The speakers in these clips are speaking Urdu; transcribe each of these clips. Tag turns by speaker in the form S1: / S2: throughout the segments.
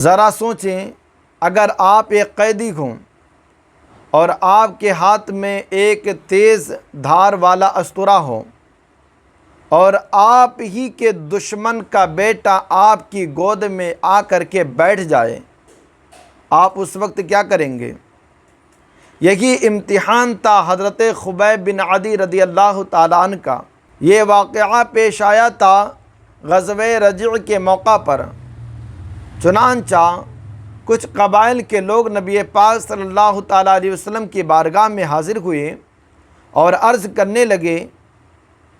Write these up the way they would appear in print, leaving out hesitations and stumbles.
S1: ذرا سوچیں، اگر آپ ایک قیدی ہوں اور آپ کے ہاتھ میں ایک تیز دھار والا اسطورہ ہو اور آپ ہی کے دشمن کا بیٹا آپ کی گود میں آ کر کے بیٹھ جائے، آپ اس وقت کیا کریں گے؟ یہی امتحان تھا حضرت خبیب بن عدی رضی اللہ تعالیٰ عنہ کا۔ یہ واقعہ پیش آیا تھا غزوہ رجع کے موقع پر۔ چنانچہ کچھ قبائل کے لوگ نبی پاک صلی اللہ تعالیٰ علیہ وسلم کی بارگاہ میں حاضر ہوئے اور عرض کرنے لگے،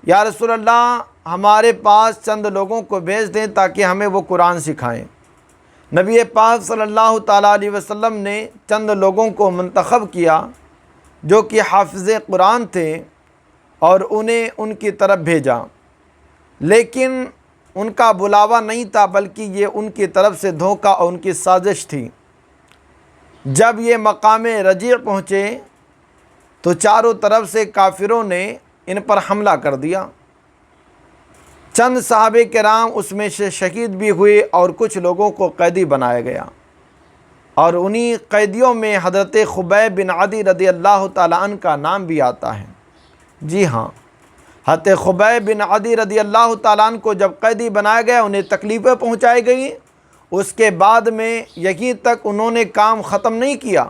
S1: یا رسول اللہ، ہمارے پاس چند لوگوں کو بھیج دیں تاکہ ہمیں وہ قرآن سکھائیں۔ نبی پاک صلی اللہ تعالیٰ علیہ وسلم نے چند لوگوں کو منتخب کیا جو کہ حافظ قرآن تھے اور انہیں ان کی طرف بھیجا، لیکن ان کا بلاوا نہیں تھا بلکہ یہ ان کی طرف سے دھوکہ اور ان کی سازش تھی۔ جب یہ مقام رجیع پہنچے تو چاروں طرف سے کافروں نے ان پر حملہ کر دیا۔ چند صحابہ کرام اس میں سے شہید بھی ہوئے اور کچھ لوگوں کو قیدی بنایا گیا، اور انہی قیدیوں میں حضرت خبیب بن عدی رضی اللہ تعالیٰ عنہ کا نام بھی آتا ہے۔ جی ہاں، حضرت خبیب بن عدی رضی اللہ تعالیٰ عنہ کو جب قیدی بنایا گیا، انہیں تکلیفیں پہنچائی گئیں۔ اس کے بعد میں یہیں تک انہوں نے کام ختم نہیں کیا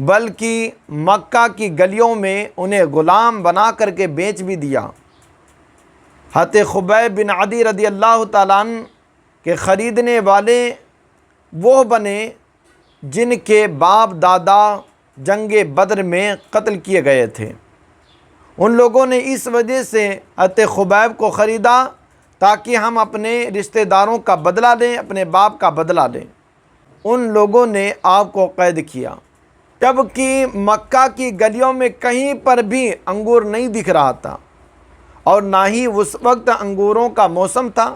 S1: بلکہ مکہ کی گلیوں میں انہیں غلام بنا کر کے بیچ بھی دیا۔ حضرت خبیب بن عدی رضی اللہ تعالیٰ عنہ کے خریدنے والے وہ بنے جن کے باپ دادا جنگ بدر میں قتل کیے گئے تھے۔ ان لوگوں نے اس وجہ سے حضرت خبیب کو خریدا تاکہ ہم اپنے رشتہ داروں کا بدلہ لیں، اپنے باپ کا بدلہ لیں۔ ان لوگوں نے آپ کو قید کیا، جبکہ مکہ کی گلیوں میں کہیں پر بھی انگور نہیں دکھ رہا تھا اور نہ ہی اس وقت انگوروں کا موسم تھا۔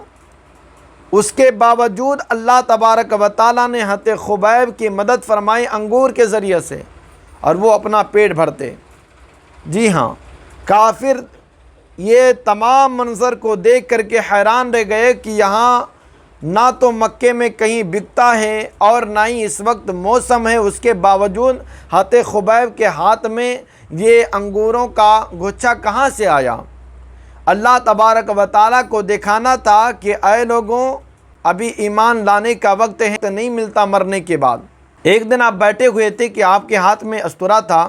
S1: اس کے باوجود اللہ تبارک و تعالیٰ نے حضرت خبیب کی مدد فرمائی انگور کے ذریعے سے، اور وہ اپنا پیٹ بھرتے۔ جی ہاں، کافر یہ تمام منظر کو دیکھ کر کے حیران رہ گئے کہ یہاں نہ تو مکے میں کہیں بکتا ہے اور نہ ہی اس وقت موسم ہے، اس کے باوجود حضرت خبیب کے ہاتھ میں یہ انگوروں کا گچھا کہاں سے آیا؟ اللہ تبارک و تعالیٰ کو دکھانا تھا کہ اے لوگوں، ابھی ایمان لانے کا وقت ہے، تو نہیں ملتا مرنے کے بعد۔ ایک دن آپ بیٹھے ہوئے تھے کہ آپ کے ہاتھ میں اسطورہ تھا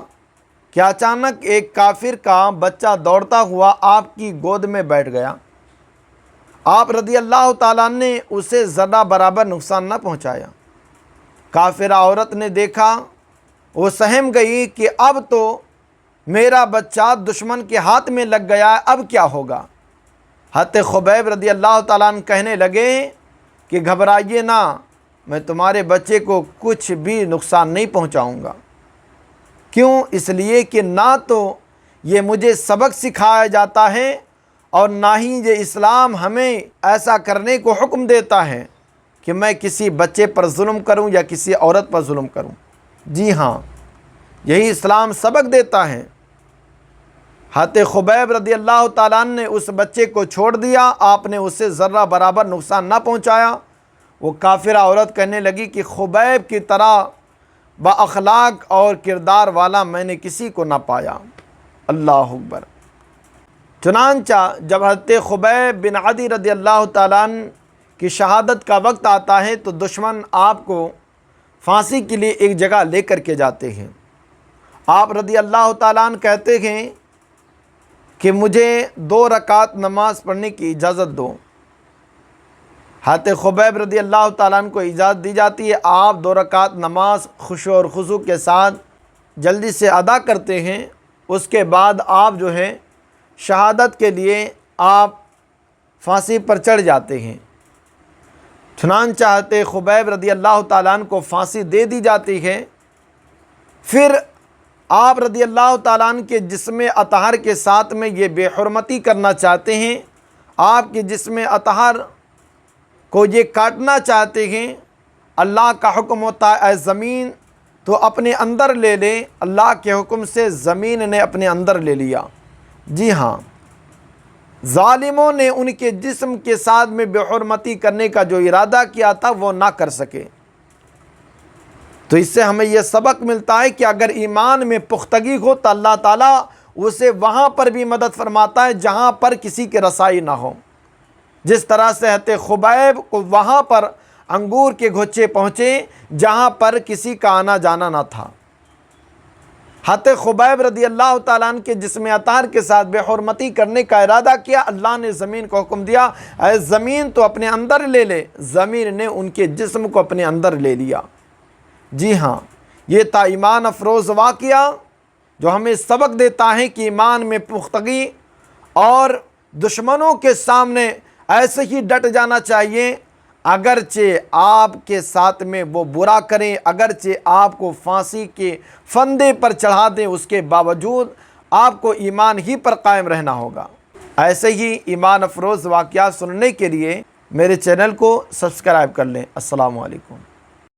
S1: کہ اچانک ایک کافر کا بچہ دوڑتا ہوا آپ کی گود میں بیٹھ گیا۔ آپ رضی اللہ تعالیٰ نے اسے ذرہ برابر نقصان نہ پہنچایا۔ کافرہ عورت نے دیکھا، وہ سہم گئی کہ اب تو میرا بچہ دشمن کے ہاتھ میں لگ گیا ہے، اب کیا ہوگا؟ حضرت خبیب رضی اللہ تعالیٰ عنہ کہنے لگے کہ گھبرائیے نہ، میں تمہارے بچے کو کچھ بھی نقصان نہیں پہنچاؤں گا۔ کیوں؟ اس لیے کہ نہ تو یہ مجھے سبق سکھایا جاتا ہے اور نہ ہی یہ اسلام ہمیں ایسا کرنے کو حکم دیتا ہے کہ میں کسی بچے پر ظلم کروں یا کسی عورت پر ظلم کروں۔ جی ہاں، یہی اسلام سبق دیتا ہے۔ حضرت خبیب رضی اللہ تعالیٰ عنہ نے اس بچے کو چھوڑ دیا، آپ نے اسے ذرہ برابر نقصان نہ پہنچایا۔ وہ کافرہ عورت کہنے لگی کہ خبیب کی طرح با اخلاق اور کردار والا میں نے کسی کو نہ پایا۔ اللہ اکبر۔ چنانچہ جب حضرت خبیب بن عدی رضی اللہ تعالیٰ عنہ کی شہادت کا وقت آتا ہے تو دشمن آپ کو پھانسی کے لیے ایک جگہ لے کر کے جاتے ہیں۔ آپ رضی اللہ تعالیٰ عنہ کہتے ہیں کہ مجھے 2 رکعت نماز پڑھنے کی اجازت دو۔ حضرت خبیب رضی اللہ تعالیٰ عنہ کو اجازت دی جاتی ہے۔ آپ 2 رکعت نماز خشوع اور خضوع کے ساتھ جلدی سے ادا کرتے ہیں۔ اس کے بعد آپ جو ہے شہادت کے لیے آپ پھانسی پر چڑھ جاتے ہیں۔ چنانچہ حضرت خبیب رضی اللہ تعالیٰ عنہ کو پھانسی دے دی جاتی ہے۔ پھر آپ رضی اللہ تعالیٰ عنہ کے جسم اطہر کے ساتھ میں یہ بے حرمتی کرنا چاہتے ہیں، آپ کے جسم اطہر کو یہ کاٹنا چاہتے ہیں۔ اللہ کا حکم ہوتا ہے اے زمین تو اپنے اندر لے لے، اللہ کے حکم سے زمین نے اپنے اندر لے لیا۔ جی ہاں، ظالموں نے ان کے جسم کے ساتھ میں بے حرمتی کرنے کا جو ارادہ کیا تھا وہ نہ کر سکے۔ تو اس سے ہمیں یہ سبق ملتا ہے کہ اگر ایمان میں پختگی ہو تو اللہ تعالیٰ اسے وہاں پر بھی مدد فرماتا ہے جہاں پر کسی کی رسائی نہ ہو۔ جس طرح سے حضرت خبیب کو وہاں پر انگور کے گچھے پہنچے جہاں پر کسی کا آنا جانا نہ تھا۔ حضرت خبیب رضی اللہ تعالیٰ عنہ کے جسم اطہر کے ساتھ بے حرمتی کرنے کا ارادہ کیا، اللہ نے زمین کو حکم دیا اے زمین تو اپنے اندر لے لے، زمین نے ان کے جسم کو اپنے اندر لے لیا۔ جی ہاں، یہ تھا ایمان افروز واقعہ جو ہمیں سبق دیتا ہے کہ ایمان میں پختگی اور دشمنوں کے سامنے ایسے ہی ڈٹ جانا چاہیے، اگرچہ آپ کے ساتھ میں وہ برا کریں، اگرچہ آپ کو پھانسی کے پھندے پر چڑھا دیں، اس کے باوجود آپ کو ایمان ہی پر قائم رہنا ہوگا۔ ایسے ہی ایمان افروز واقعات سننے کے لیے میرے چینل کو سبسکرائب کر لیں۔ السلام علیکم۔